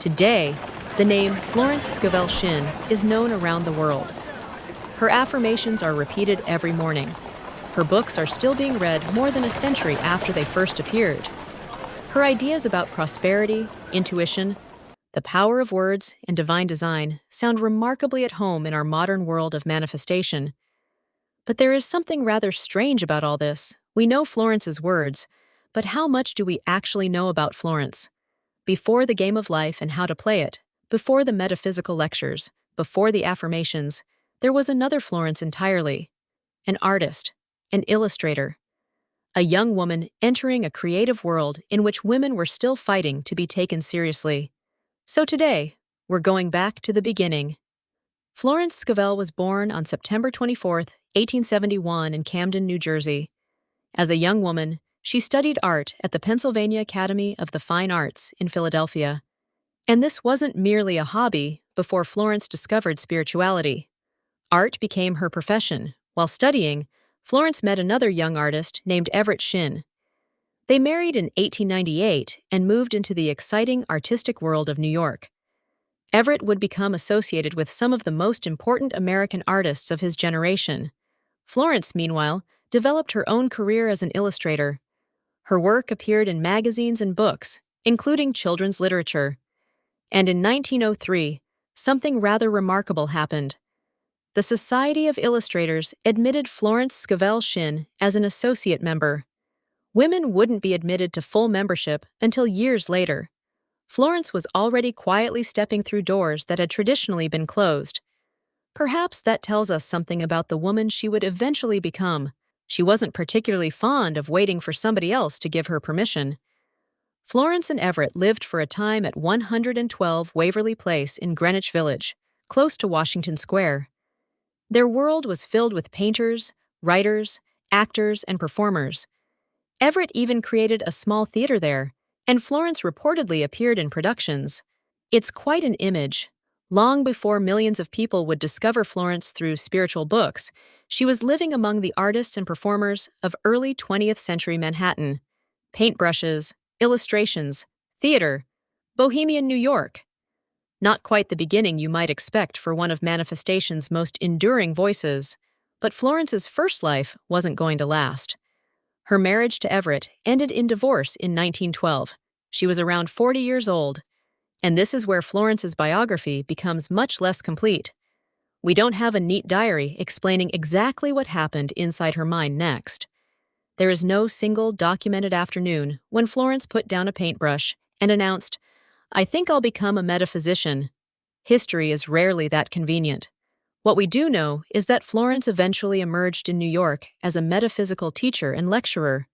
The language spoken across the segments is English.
Today, the name Florence Scovel Shinn is known around the world. Her affirmations are repeated every morning. Her books are still being read more than a century after they first appeared. Her ideas about prosperity, intuition, the power of words, and divine design sound remarkably at home in our modern world of manifestation. But there is something rather strange about all this. We know Florence's words, but how much do we actually know about Florence? Before the game of life and how to play it, before the metaphysical lectures, before the affirmations, there was another Florence entirely. An artist, an illustrator, a young woman entering a creative world in which women were still fighting to be taken seriously. So today, we're going back to the beginning. Florence Scovel was born on September 24, 1871 in Camden, New Jersey. As a young woman, she studied art at the Pennsylvania Academy of the Fine Arts in Philadelphia. And this wasn't merely a hobby before Florence discovered spirituality. Art became her profession. While studying, Florence met another young artist named Everett Shinn. They married in 1898 and moved into the exciting artistic world of New York. Everett would become associated with some of the most important American artists of his generation. Florence, meanwhile, developed her own career as an illustrator. Her work appeared in magazines and books, including children's literature. And in 1903, something rather remarkable happened. The Society of Illustrators admitted Florence Scovel Shinn as an associate member. Women wouldn't be admitted to full membership until years later. Florence was already quietly stepping through doors that had traditionally been closed. Perhaps that tells us something about the woman she would eventually become. She wasn't particularly fond of waiting for somebody else to give her permission. Florence and Everett lived for a time at 112 Waverly Place in Greenwich Village, close to Washington Square. Their world was filled with painters, writers, actors, and performers. Everett even created a small theater there, and Florence reportedly appeared in productions. It's quite an image. Long before millions of people would discover Florence through spiritual books, she was living among the artists and performers of early 20th century Manhattan. Paintbrushes, illustrations, theater, bohemian New York. Not quite the beginning you might expect for one of manifestation's most enduring voices, but Florence's first life wasn't going to last. Her marriage to Everett ended in divorce in 1912. She was around 40 years old, and this is where Florence's biography becomes much less complete. We don't have a neat diary explaining exactly what happened inside her mind next. There is no single documented afternoon when Florence put down a paintbrush and announced, "I think I'll become a metaphysician." History is rarely that convenient. What we do know is that Florence eventually emerged in New York as a metaphysical teacher and lecturer,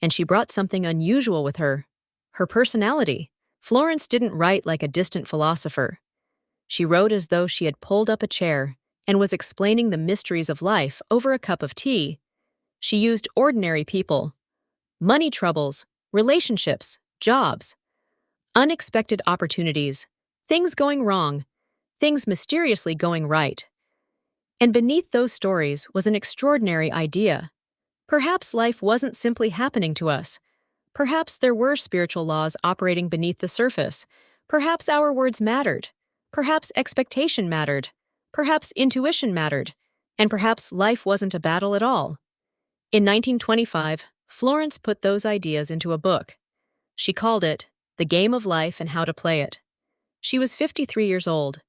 and she brought something unusual with her: her personality. Florence didn't write like a distant philosopher. She wrote as though she had pulled up a chair and was explaining the mysteries of life over a cup of tea. She used ordinary people, money troubles, relationships, jobs, unexpected opportunities, things going wrong, things mysteriously going right. And beneath those stories was an extraordinary idea. Perhaps life wasn't simply happening to us. Perhaps there were spiritual laws operating beneath the surface. Perhaps our words mattered. Perhaps expectation mattered. Perhaps intuition mattered. And perhaps life wasn't a battle at all. In 1925, Florence put those ideas into a book. She called it The Game of Life and How to Play It. She was 53 years old,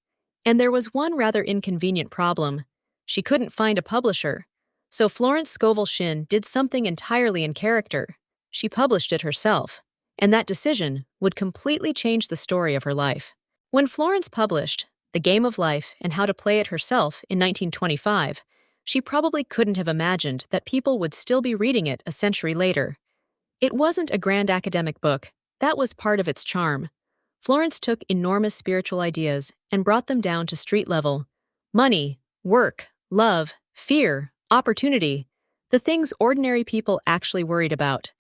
and there was one rather inconvenient problem. She couldn't find a publisher, so Florence Scovel Shinn did something entirely in character. She published it herself, and that decision would completely change the story of her life. When Florence published The Game of Life and How to Play It herself in 1925, she probably couldn't have imagined that people would still be reading it a century later. It wasn't a grand academic book. That was part of its charm. Florence took enormous spiritual ideas and brought them down to street level. Money, work, love, fear, opportunity, the things ordinary people actually worried about.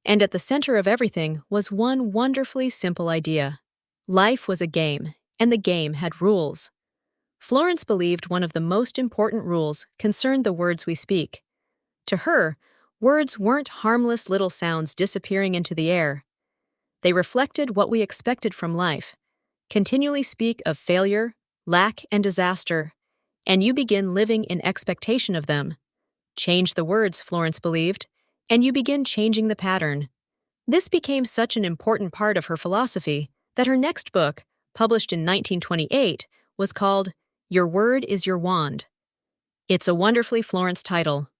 And at the center of everything was one wonderfully simple idea. Life was a game, and the game had rules. Florence believed one of the most important rules concerned the words we speak. To her, words weren't harmless little sounds disappearing into the air. They reflected what we expected from life: continually speak of failure, lack, and disaster, and you begin living in expectation of them. Change the words, Florence believed, and you begin changing the pattern. This became such an important part of her philosophy that her next book, published in 1928, was called Your Word is Your Wand. It's a wonderfully Florence title.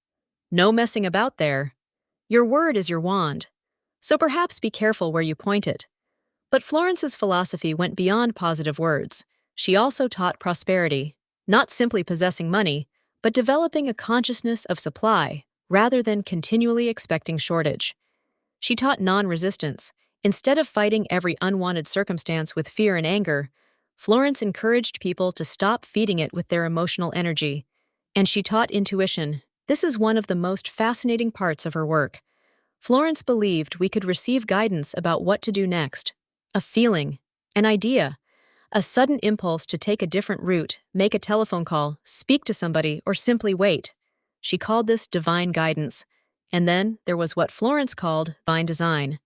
No messing about there. Your word is your wand. So perhaps be careful where you point it. But Florence's philosophy went beyond positive words. She also taught prosperity, not simply possessing money, but developing a consciousness of supply rather than continually expecting shortage. She taught non-resistance. Instead of fighting every unwanted circumstance with fear and anger, Florence encouraged people to stop feeding it with their emotional energy. And she taught intuition. This is one of the most fascinating parts of her work. Florence believed we could receive guidance about what to do next. A feeling, an idea, a sudden impulse to take a different route, make a telephone call, speak to somebody, or simply wait. She called this divine guidance. And then there was what Florence called divine design.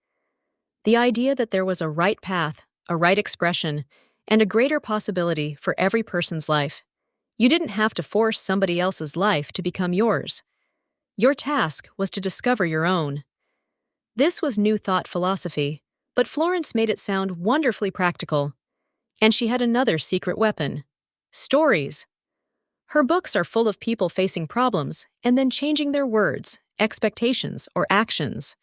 The idea that there was a right path, a right expression, and a greater possibility for every person's life. You didn't have to force somebody else's life to become yours. Your task was to discover your own. This was New Thought philosophy, but Florence made it sound wonderfully practical. And she had another secret weapon: stories. Her books are full of people facing problems and then changing their words, expectations, or actions.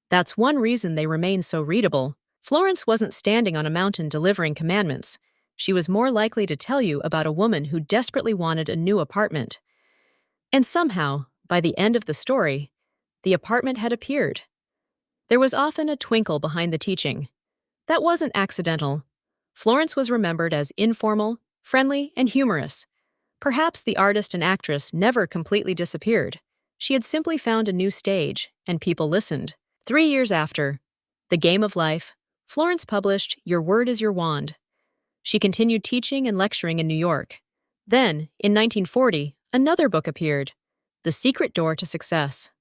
That's one reason they remain so readable. Florence wasn't standing on a mountain delivering commandments. She was more likely to tell you about a woman who desperately wanted a new apartment. And somehow, by the end of the story, the apartment had appeared. There was often a twinkle behind the teaching. That wasn't accidental. Florence was remembered as informal, friendly, and humorous. Perhaps the artist and actress never completely disappeared. She had simply found a new stage, and people listened. 3 years after The Game of Life, Florence published Your Word is Your Wand. She continued teaching and lecturing in New York. Then, in 1940, another book appeared, The Secret Door to Success.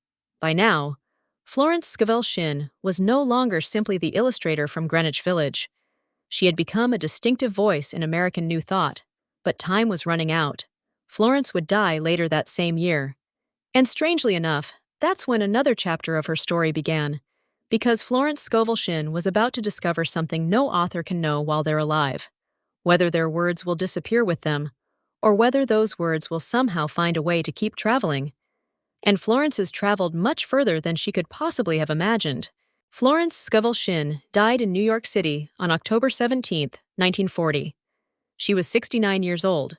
By now, Florence Scovel Shinn was no longer simply the illustrator from Greenwich Village. She had become a distinctive voice in American New Thought. But time was running out. Florence would die later that same year. And strangely enough, that's when another chapter of her story began, because Florence Scovel Shinn was about to discover something no author can know while they're alive: whether their words will disappear with them, or whether those words will somehow find a way to keep traveling. And Florence has traveled much further than she could possibly have imagined. Florence Scovel Shinn died in New York City on October 17, 1940. She was 69 years old.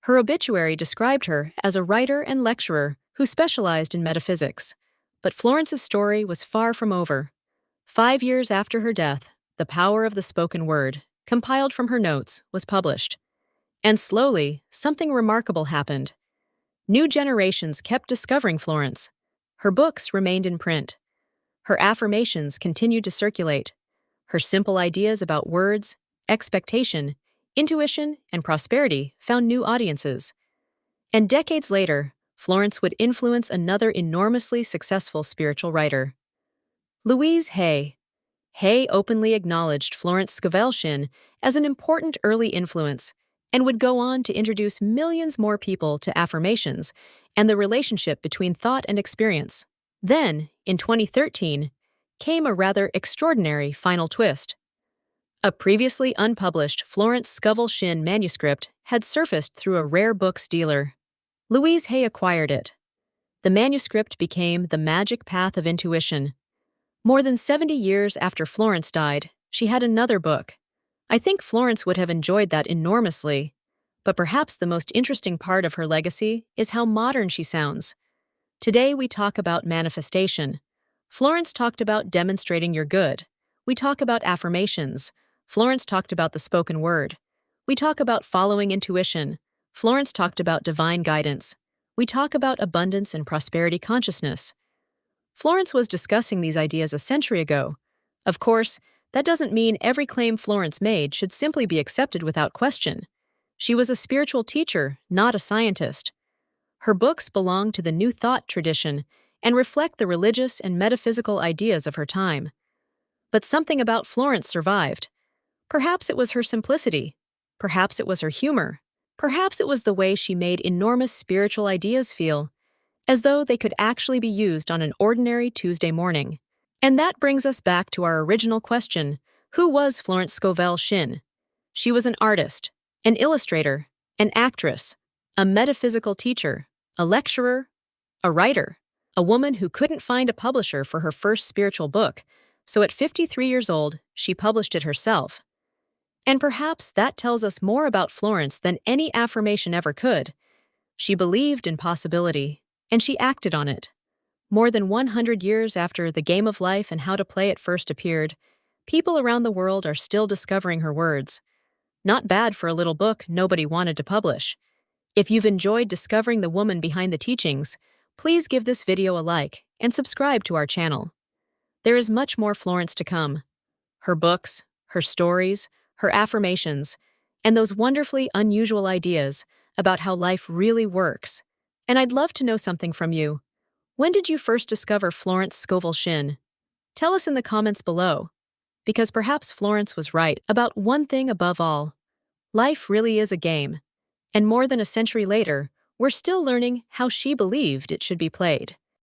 Her obituary described her as a writer and lecturer who specialized in metaphysics. But Florence's story was far from over. 5 years after her death, The Power of the Spoken Word, compiled from her notes, was published. And slowly, something remarkable happened. New generations kept discovering Florence. Her books remained in print. Her affirmations continued to circulate. Her simple ideas about words, expectation, intuition, and prosperity found new audiences. And decades later, Florence would influence another enormously successful spiritual writer, Louise Hay. Hay openly acknowledged Florence Scovel Shinn as an important early influence and would go on to introduce millions more people to affirmations and the relationship between thought and experience. Then, in 2013, came a rather extraordinary final twist. A previously unpublished Florence Scovel Shinn manuscript had surfaced through a rare books dealer. Louise Hay acquired it. The manuscript became The Magic Path of Intuition. More than 70 years after Florence died, she had another book. I think Florence would have enjoyed that enormously. But perhaps the most interesting part of her legacy is how modern she sounds. Today we talk about manifestation. Florence talked about demonstrating your good. We talk about affirmations. Florence talked about the spoken word. We talk about following intuition. Florence talked about divine guidance. We talk about abundance and prosperity consciousness. Florence was discussing these ideas a century ago. Of course, that doesn't mean every claim Florence made should simply be accepted without question. She was a spiritual teacher, not a scientist. Her books belong to the New Thought tradition and reflect the religious and metaphysical ideas of her time. But something about Florence survived. Perhaps it was her simplicity. Perhaps it was her humor. Perhaps it was the way she made enormous spiritual ideas feel, as though they could actually be used on an ordinary Tuesday morning. And that brings us back to our original question: who was Florence Scovel Shinn? She was an artist, an illustrator, an actress, a metaphysical teacher, a lecturer, a writer, a woman who couldn't find a publisher for her first spiritual book, so at 53 years old, she published it herself. And perhaps that tells us more about Florence than any affirmation ever could. She believed in possibility, and she acted on it. More than 100 years after The Game of Life and How to Play It first appeared, people around the world are still discovering her words. Not bad for a little book nobody wanted to publish. If you've enjoyed discovering the woman behind the teachings, please give this video a like and subscribe to our channel. There is much more Florence to come. Her books, her stories, her affirmations, and those wonderfully unusual ideas about how life really works. And I'd love to know something from you. When did you first discover Florence Scovel Shinn? Tell us in the comments below, because perhaps Florence was right about one thing above all. Life really is a game, and more than a century later, we're still learning how she believed it should be played.